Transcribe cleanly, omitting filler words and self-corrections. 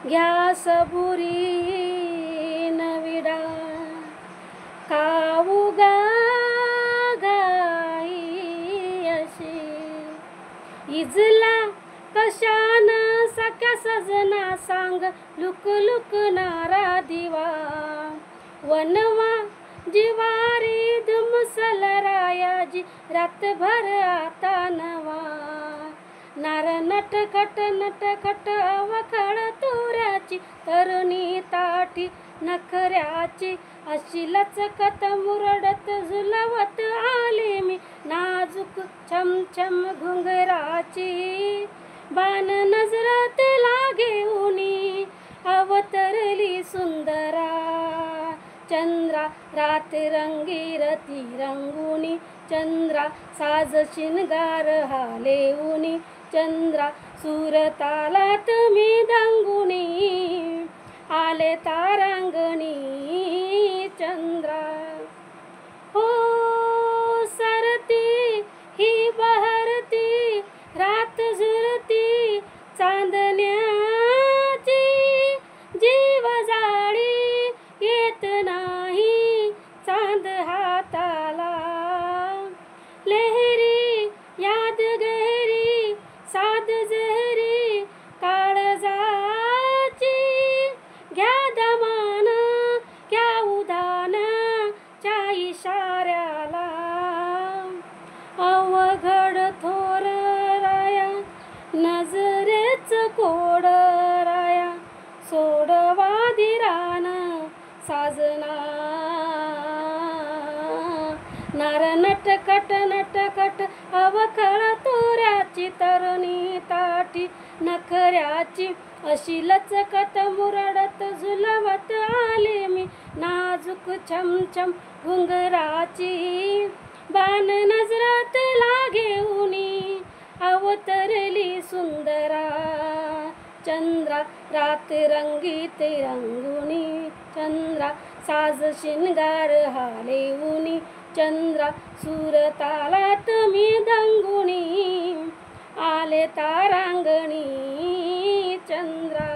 घ्या सबुरी नविडा काऊगा गाई अशी इजला कशान सख्या सजना सांग लुक लुकणारा दिवा वनवा जिवारी धुमसल रायाजी रातभर आता नवा नार नटखट नटखट अवखळ तुऱ्याची तरुणी ताठी नखऱ्याची अशी लचकत मुरडत झुलवत आले मी नाजूक छमछम घुंगराची बाण नजरात लागे उनी अवतरली सुंदरा चंद्रा रात रंगीरती रंगुनी चंद्रा साज शिनगार हालेउनी चंद्रा सूरतालात मी दंगुनी आले तारांगणी चंद्रा हो सरती ही बहरती रात झुरती चांदण्याची जीव जाळी येत नाही चांद हाताला लेहरी याद गहरी साध जहरी काळजाची घ्या दमान क्या उदान च्या इशाऱ्याला अवघड थोर राया नजरेच कोड राया सोडवा दिरान साजना नार नटखट नटखट अवखळ तोऱ्याची तरुणी ताठी नखऱ्याची अशी लचकत मुरडत झुलवत आले मी नाजूक छमछम घुंगराची बाण नजरात लागे उनी अवतरली सुंदरा चंद्रा रात रंगीत रंगुनी चंद्रा साज शिनगार हालेउनी चंद्रा सूरतालात मी दंगुनी आले तारांगणी चंद्रा